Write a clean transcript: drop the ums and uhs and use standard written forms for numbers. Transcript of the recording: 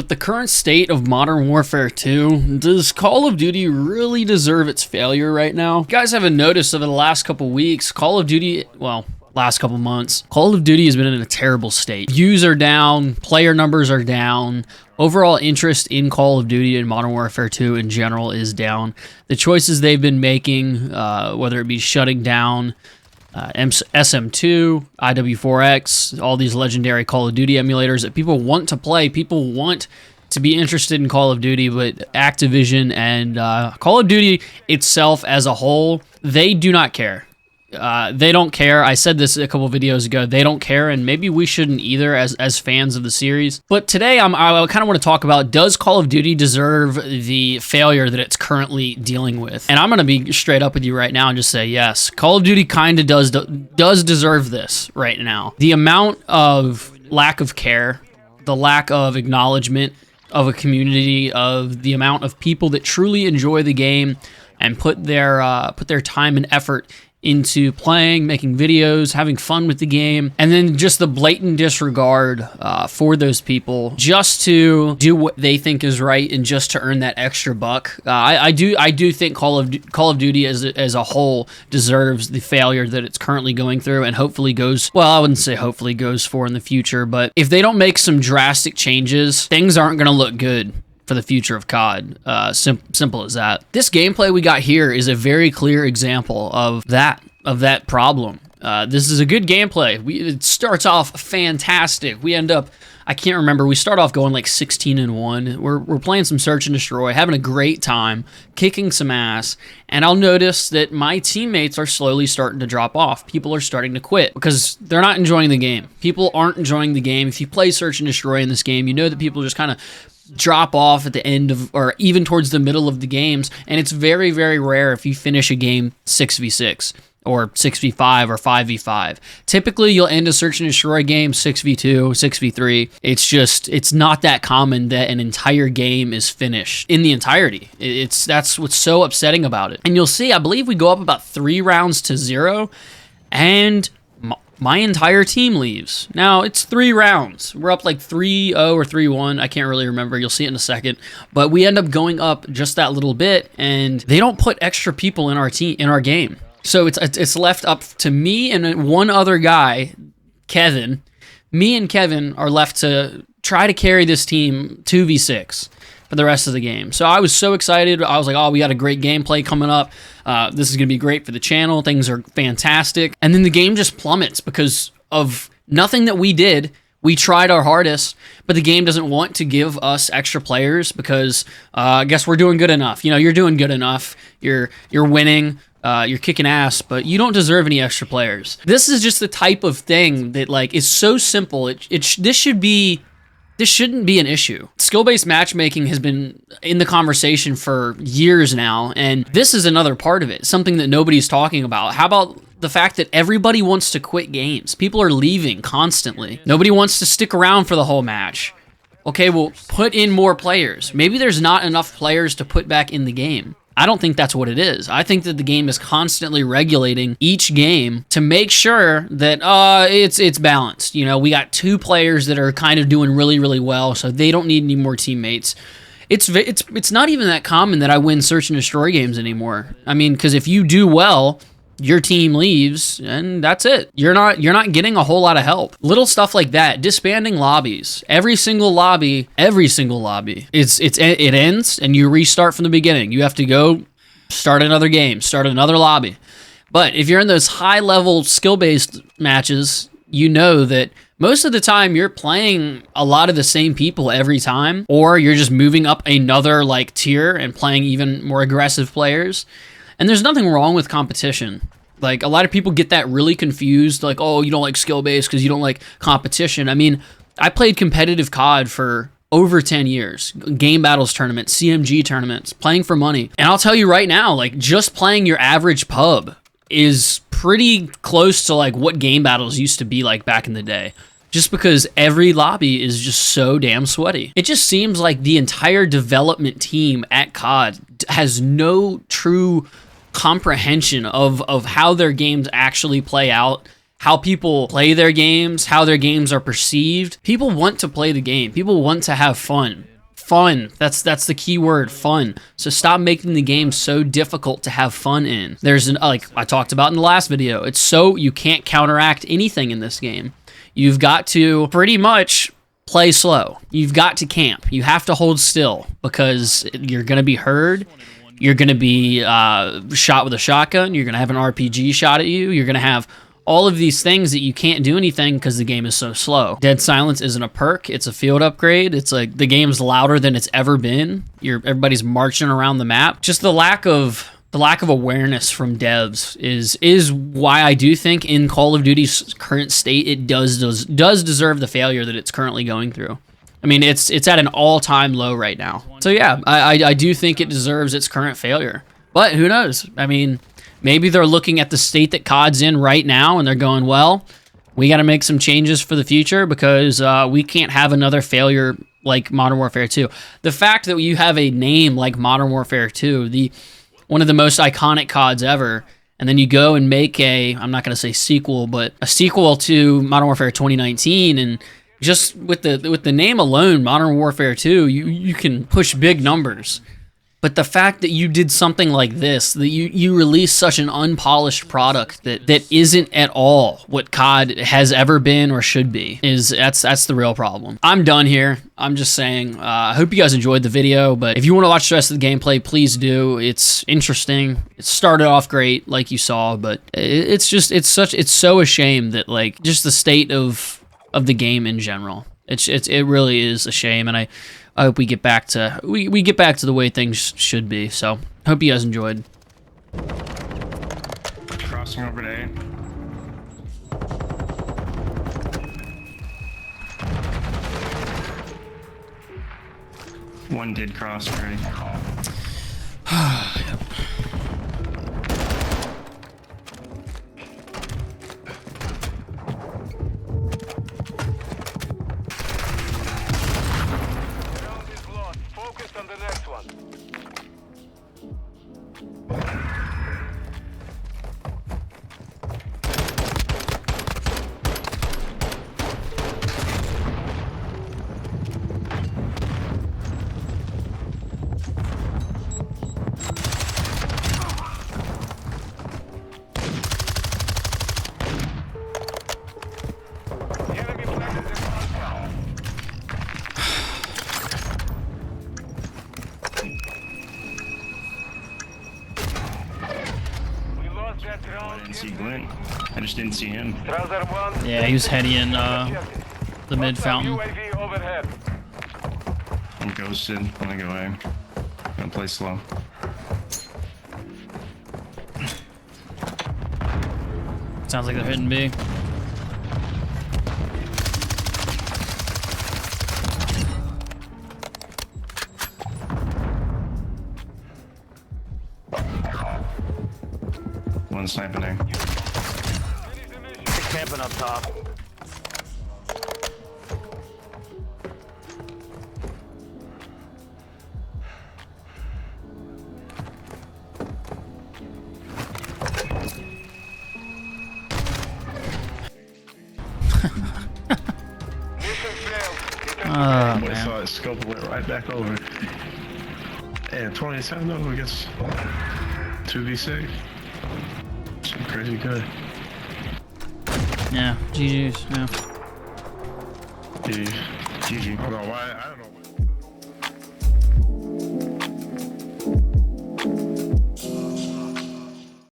With the current state of Modern Warfare 2, does Call of Duty really deserve its failure right now? You guys haven't noticed over the last couple weeks, Call of Duty, well, last couple months, Call of Duty has been in a terrible state. Views are down, player numbers are down, overall interest in Call of Duty and Modern Warfare 2 in general is down. The choices they've been making, whether it be shutting down SM2, IW4X, all these legendary Call of Duty emulators that people want to play, people want to be interested in Call of Duty, but Activision and Call of Duty itself as a whole, they do not care. They don't care. I said this a couple videos ago. They don't care, and maybe we shouldn't either as fans of the series. But today, I kind of want to talk about, does Call of Duty deserve the failure that it's currently dealing with? And I'm going to be straight up with you right now and just say yes. Call of Duty kind of does deserve this right now. The amount of lack of care, the lack of acknowledgement of a community, of the amount of people that truly enjoy the game and put their time and effort into playing, making videos, having fun with the game, and then just the blatant disregard for those people just to do what they think is right and just to earn that extra buck. I do think Call of Duty as a whole deserves the failure that it's currently going through, and hopefully goes, well, I wouldn't say hopefully goes for in the future, but if they don't make some drastic changes, things aren't going to look good for the future of COD. Simple as that. This gameplay we got here is a very clear example of that problem. This is a good gameplay. It starts off fantastic. We end up, I can't remember, we start off going like 16-1. We're playing some search and destroy, having a great time, kicking some ass, and I'll notice that my teammates are slowly starting to drop off. People are starting to quit because they're not enjoying the game. People aren't enjoying the game. If you play search and destroy in this game, you know that people just kind of drop off at the end of, or even towards the middle of the games, and it's very, very rare if you finish a game 6v6 or 6v5 or 5v5. Typically, you'll end a search and destroy game 6v2, 6v3. It's not that common that an entire game is finished in the entirety. That's what's so upsetting about it. And you'll see, I believe we go up about 3 rounds to 0, and my entire team leaves. Now, it's 3 rounds. We're up like 3-0 or 3-1. I can't really remember. You'll see it in a second. But we end up going up just that little bit, and they don't put extra people in our game. So it's left up to me and one other guy, Kevin. Me and Kevin are left to try to carry this team 2v6 for the rest of the game. So I was so excited. I was like, oh, we got a great gameplay coming up. This is going to be great for the channel. Things are fantastic. And then the game just plummets because of nothing that we did. We tried our hardest, but the game doesn't want to give us extra players because I guess we're doing good enough. You know, you're doing good enough. You're winning. You're kicking ass, but you don't deserve any extra players. This is just the type of thing that like is so simple. This shouldn't be an issue. Skill-based matchmaking has been in the conversation for years now, and this is another part of it, something that nobody's talking about. How about the fact that everybody wants to quit games? People are leaving constantly. Nobody wants to stick around for the whole match. Okay, well, put in more players. Maybe there's not enough players to put back in the game. I don't think that's what it is. I think that the game is constantly regulating each game to make sure that it's balanced. You know, we got 2 players that are kind of doing really, really well, so they don't need any more teammates. It's not even that common that I win search and destroy games anymore. I mean, because if you do well, your team leaves, and that's it. You're not getting a whole lot of help. Little stuff like that, disbanding lobbies. Every single lobby, it ends, and you restart from the beginning. You have to go start another game, start another lobby. But if you're in those high-level skill-based matches, you know that most of the time you're playing a lot of the same people every time, or you're just moving up another like tier and playing even more aggressive players. And there's nothing wrong with competition. Like, a lot of people get that really confused, like, oh, you don't like skill-based because you don't like competition. I mean, I played competitive COD for over 10 years. Game battles tournaments, CMG tournaments, playing for money. And I'll tell you right now, like, just playing your average pub is pretty close to, like, what game battles used to be like back in the day. Just because every lobby is just so damn sweaty. It just seems like the entire development team at COD has no true comprehension of how their games actually play out, how people play their games, how their games are perceived. People want to play the game. People want to have fun. fun. That's the key word, fun. So stop making the game so difficult to have fun in. There's like I talked about in the last video, it's so you can't counteract anything in this game. You've got to pretty much play slow. You've got to camp. You have to hold still because you're going to be heard. You're going to be shot with a shotgun. You're going to have an RPG shot at you. You're going to have all of these things that you can't do anything because the game is so slow. Dead silence isn't a perk. It's a field upgrade. It's like the game's louder than it's ever been. Everybody's marching around the map. Just the lack of awareness from devs is why I do think in Call of Duty's current state it does deserve the failure that it's currently going through. I mean, it's at an all-time low right now. So yeah, I do think it deserves its current failure. But who knows? I mean, maybe they're looking at the state that COD's in right now and they're going, well, we got to make some changes for the future because we can't have another failure like Modern Warfare 2. The fact that you have a name like Modern Warfare 2, one of the most iconic CODs ever, and then you go and make I'm not going to say sequel, but a sequel to Modern Warfare 2019, and just with the name alone, Modern Warfare 2, you can push big numbers. But the fact that you did something like this, that you released such an unpolished product that isn't at all what COD has ever been or should be, that's the real problem. I'm done here. I'm just saying, I hope you guys enjoyed the video, but if you want to watch the rest of the gameplay, please do. It's interesting. It started off great, like you saw, but it's so a shame that like just the state of the game in general. It really is a shame, and I hope we get back to we get back to the way things should be. So, hope you guys enjoyed. Crossing over to A. One did cross already. Yep. Focus on the next one. Enemy flag is in contact. I didn't see Glenn. I just didn't see him. Yeah, he was heading in the mid fountain. I'm ghosted. I'm gonna go A. I'm gonna play slow. Sounds like they're hitting B. One sniping there. Camping up top. I saw it scope and went right back over. And 27 though, I guess 2v6. Some crazy good. Yeah, GG's, yeah. GG. I don't know why. I don't know.